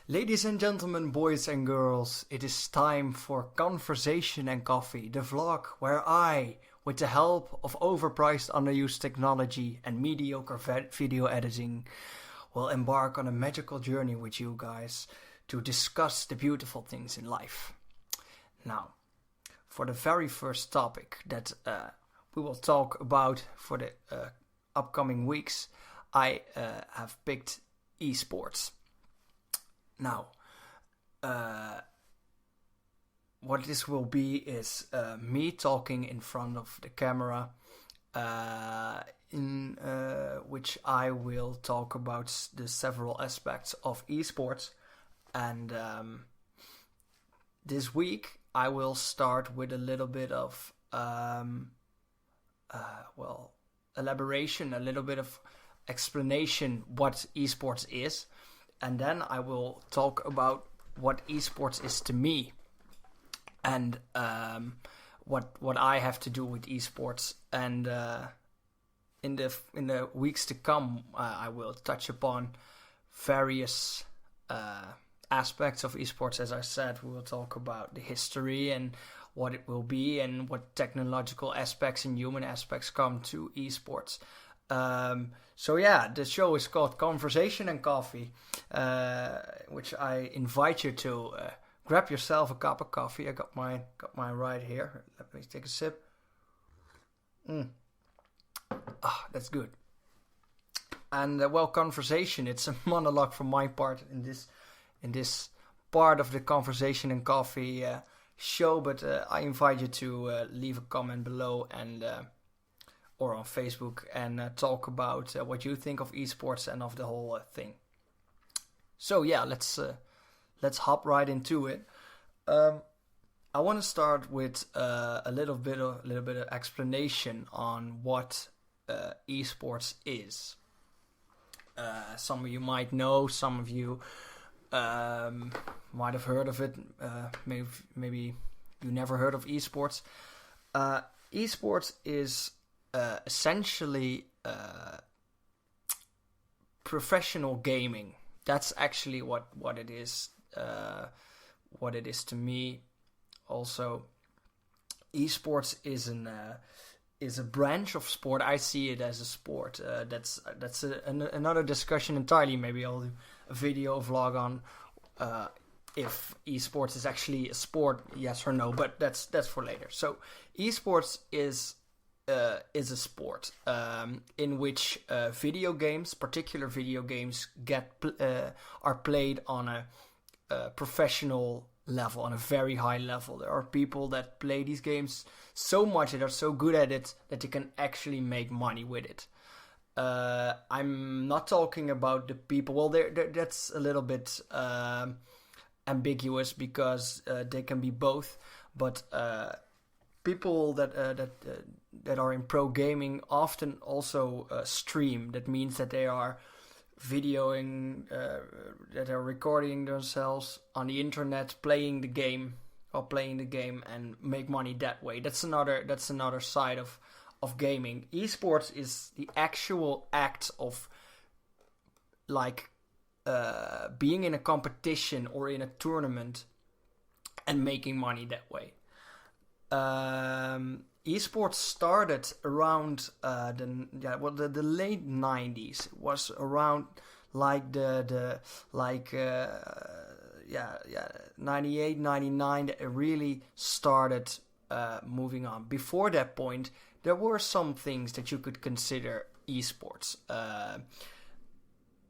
Ladies and gentlemen, boys and girls, it is time for Conversation and Coffee, the vlog where I, with the help of overpriced underused technology and mediocre video editing, will embark on a magical journey with you guys to discuss the beautiful things in life. Now, for the very first topic that we will talk about for the upcoming weeks, I have picked esports. Now, what this will be is me talking in front of the camera, in which I will talk about the several aspects of esports. And this week, I will start with a little bit of, elaboration, a little bit of explanation what esports is. And then I will talk about what esports is to me, and what I have to do with esports. And in the weeks to come, I will touch upon various aspects of esports. As I said, we will talk about the history and what it will be, and what technological aspects and human aspects come to esports. So yeah, the show is called Conversation and Coffee, which I invite you to grab yourself a cup of coffee. I got mine right here. Let me take a sip. That's good. And conversation. It's a monologue from my part in this part of the Conversation and Coffee show. But I invite you to leave a comment below and. Or on Facebook, and talk about what you think of esports and of the whole thing. So yeah, let's hop right into it. I want to start with a little bit of explanation on what esports is. Some of you might know, some of you might have heard of it. Maybe you never heard of esports. Esports is essentially professional gaming. That's actually what it is. What it is to me. Also, esports is a branch of sport. I see it as a sport. That's another discussion entirely. Maybe I'll do a video vlog on if esports is actually a sport, yes or no. But that's for later. So esports is a sport in which video games, particular video games, are played on a professional level, on a very high level. There are people that play these games so much, that are so good at it, that they can actually make money with it. I'm not talking about the people. Well, that's a little bit ambiguous, because they can be both. But people that are in pro gaming often also stream. That means that they are videoing, that are recording themselves on the internet, playing the game, and make money that way. That's another side of gaming. Esports is the actual act of being in a competition or in a tournament and making money that way. Esports started around the late 90s. It was around 98, 99 that it really started moving on. Before that point, there were some things that you could consider esports.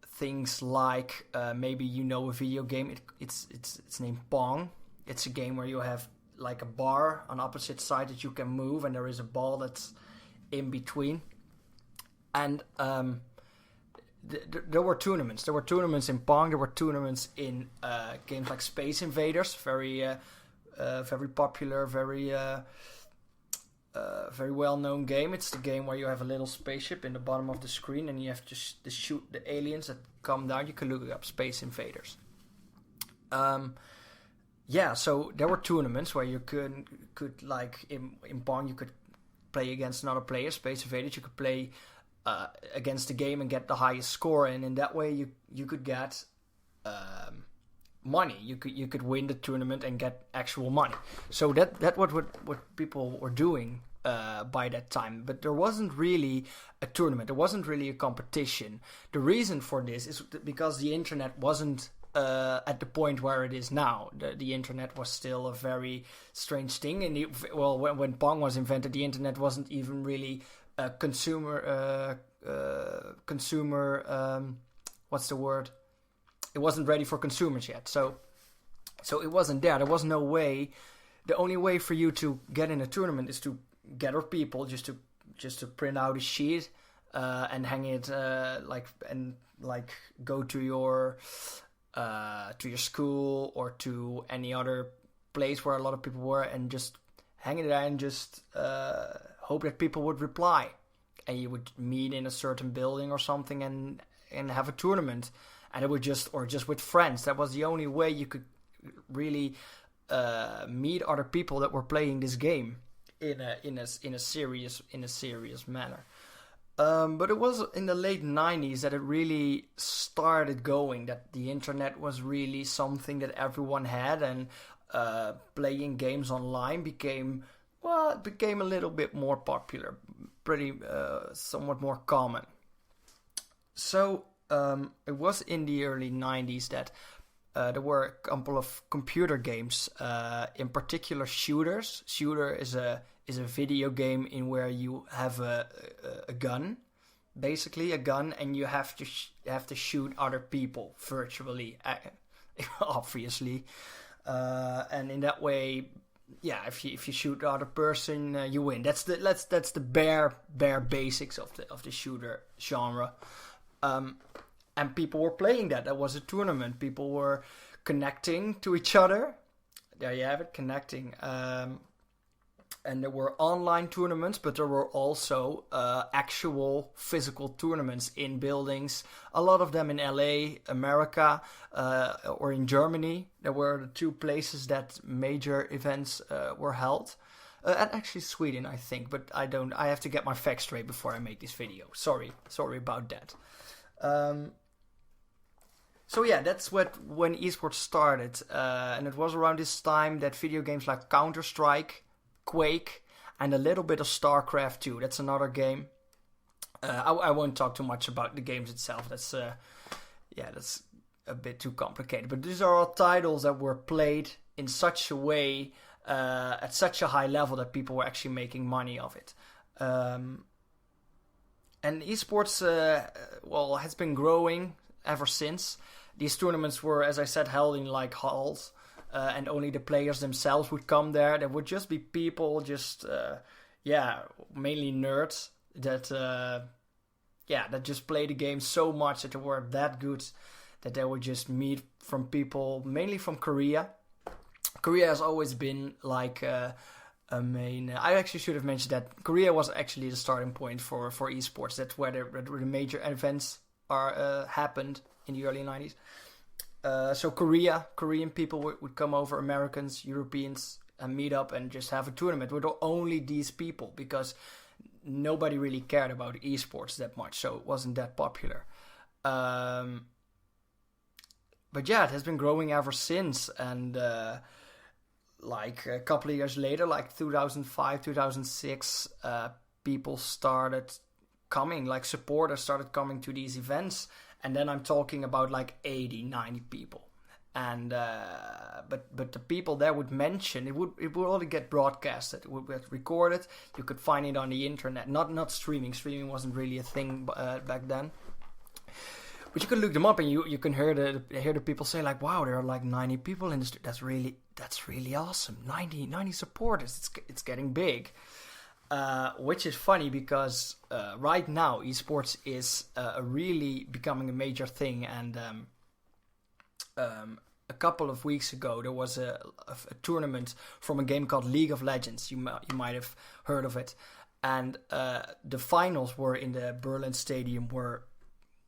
Things like maybe a video game. It's named Pong. It's a game where you have like a bar on opposite side that you can move, and there is a ball that's in between. And there were tournaments. There were tournaments in Pong. There were tournaments in games like Space Invaders, very popular, very well-known game. It's the game where you have a little spaceship in the bottom of the screen, and you have to shoot the aliens that come down. You can look up Space Invaders. Yeah, so there were tournaments where you could like in Pong, you could play against another player. Space Invaders, you could play against the game and get the highest score, and in that way you could get money. You could win the tournament and get actual money. So that what people were doing by that time. But there wasn't really a tournament. There wasn't really a competition. The reason for this is because the internet wasn't at the point where it is now. The internet was still a very strange thing. And when Pong was invented, the internet wasn't even really a consumer. What's the word? It wasn't ready for consumers yet. So it wasn't there. There was no way. The only way for you to get in a tournament is to gather people, just to print out a sheet and hang it go to your school or to any other place where a lot of people were, and just hang it there and just hope that people would reply, and you would meet in a certain building or something and have a tournament, and it would just with friends. That was the only way you could really meet other people that were playing this game in a serious manner. But it was in the late 90s that it really started going, that the internet was really something that everyone had, and playing games online became a little bit more popular, somewhat more common. So it was in the early 90s that there were a couple of computer games, in particular shooters. Shooter is a video game in where you have a gun, basically a gun, and you have to shoot other people virtually, obviously, and in that way, yeah, if you shoot the other person, you win. That's the bare basics of the shooter genre. And people were playing that. That was a tournament. People were connecting to each other. There you have it, connecting. And there were online tournaments, but there were also actual physical tournaments in buildings. A lot of them in LA, America, or in Germany. There were the two places that major events were held. And actually Sweden, I think, but I have to get my facts straight before I make this video. Sorry about that. So yeah, that's when esports started, and it was around this time that video games like Counter-Strike, Quake, and a little bit of StarCraft 2. That's another game. I won't talk too much about the games itself. That's a bit too complicated. But these are all titles that were played in such a way, at such a high level, that people were actually making money of it. And esports, has been growing ever since. These tournaments were, as I said, held in like halls, and only the players themselves would come there. There would just be people, mainly nerds that just play the game so much that they were that good that they would just meet from people, mainly from Korea. Korea has always been like a main. I actually should have mentioned that Korea was actually the starting point for esports. That's where the major events happened in the early 90s. So Korean people would come over, Americans, Europeans, and meet up and just have a tournament with only these people, because nobody really cared about esports that much, so it wasn't that popular. But yeah, it has been growing ever since, and like a couple of years later, like 2005, 2006, people started coming, like supporters started coming to these events. And then I'm talking about like 80, 90 people. And but the people there would mention, it would only get broadcasted, it would get recorded. You could find it on the internet, not streaming. Streaming wasn't really a thing back then. But you can look them up, and you can hear the people say like, wow, there are like 90 people in this. That's really awesome. 90 supporters. It's getting big. Which is funny because right now esports is really becoming a major thing, and a couple of weeks ago there was a tournament from a game called League of Legends. You might have heard of it, and the finals were in the Berlin Stadium, where,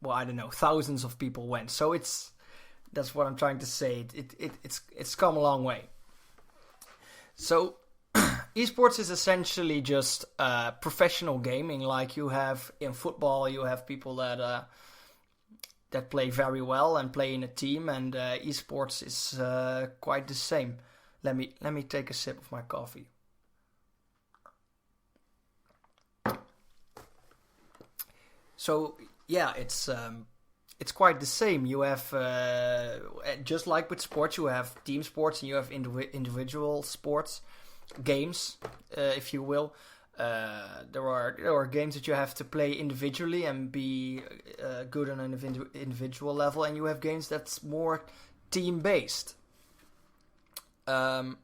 well, I don't know, thousands of people went. So that's what I'm trying to say. It's come a long way. So esports is essentially just professional gaming, like you have in football. You have people that that play very well and play in a team, and esports is quite the same. Let me take a sip of my coffee. So yeah, it's quite the same. You have just like with sports, you have team sports and you have individual sports, games, if you will. There are games that you have to play individually and be good on an individual level, and you have games that's more team based. So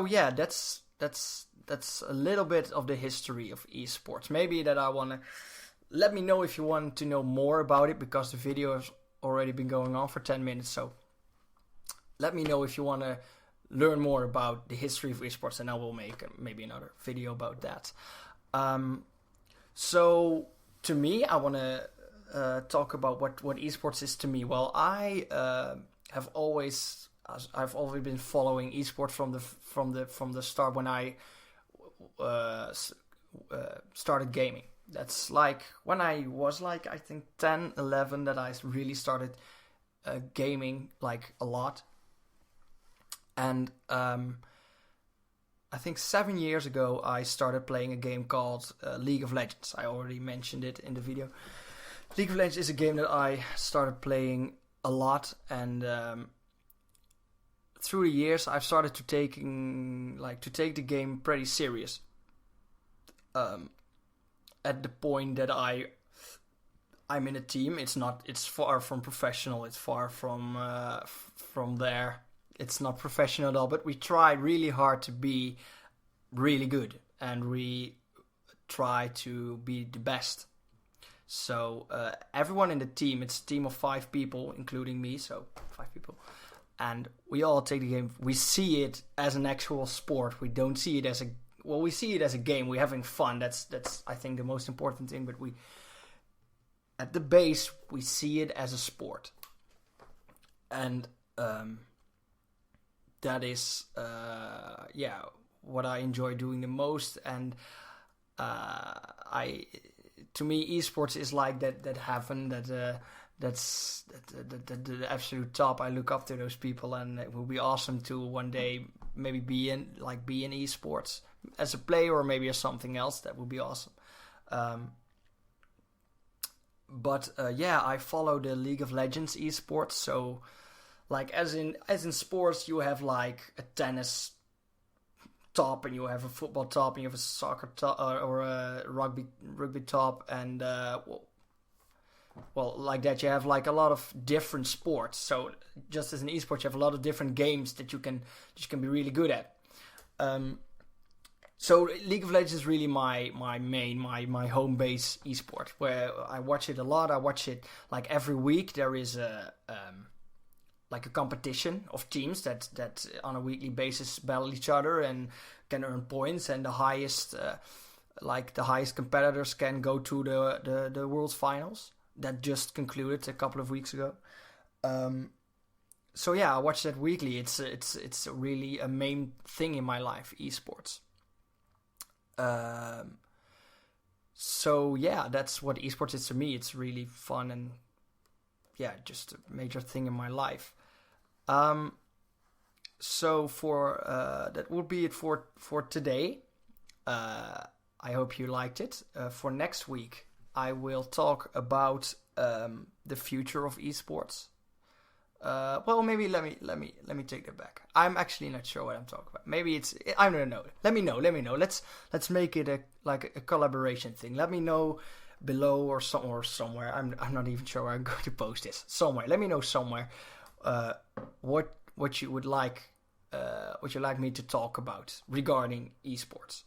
yeah, that's a little bit of the history of esports. Maybe that I wanna let me know if you want to know more about it, because the video has already been going on for 10 minutes. So let me know if you want to learn more about the history of esports, and I will make maybe another video about that. So to me, I want to talk about what esports is to me. Well, I've always been following esports from the start when I started gaming. That's like when I was like, I think 10, 11, that I really started gaming like a lot. And I think 7 years ago, I started playing a game called League of Legends. I already mentioned it in the video. League of Legends is a game that I started playing a lot, and through the years, I've started to take the game pretty serious. At the point that I'm in a team, it's far from professional. It's far from there. It's not professional at all, but we try really hard to be really good, and we try to be the best. So everyone in the team, it's a team of 5 people, including me, so 5 people. And we all take the game. We see it as an actual sport. We don't see it as we see it as a game. We're having fun. That's I think the most important thing. But at the base, we see it as a sport, and that is what I enjoy doing the most. And to me, esports is like that heaven, that's the absolute top. I look up to those people, and it will be awesome to one day maybe be in esports as a player, or maybe as something else. That would be awesome. But I follow the League of Legends esports. So like as in sports, you have like a tennis top, and you have a football top, and you have a soccer top, or a rugby top, and like that. You have like a lot of different sports. So just as an esports, you have a lot of different games that you can be really good at. So League of Legends is really my home base esport, where I watch it a lot. I watch it like every week. There is a competition of teams that on a weekly basis battle each other and can earn points, and the highest competitors can go to the World Finals that just concluded a couple of weeks ago. So yeah, I watch that weekly. It's really a main thing in my life, esports. So yeah, that's what esports is to me. It's really fun, and yeah, just a major thing in my life. So for that will be it for today. I hope you liked it. For next week, I will talk about the future of esports. Maybe let me take that back. I'm actually not sure what I'm talking about. Maybe I don't know. Let me know. Let's make it a collaboration thing. Let me know below or somewhere. I'm not even sure where I'm going to post this. Somewhere. Let me know somewhere what you would like me to talk about regarding esports.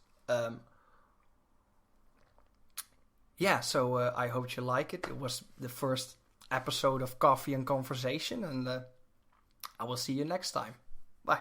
So I hope you like it. It was the first episode of Coffee and Conversation, and I will see you next time. Bye.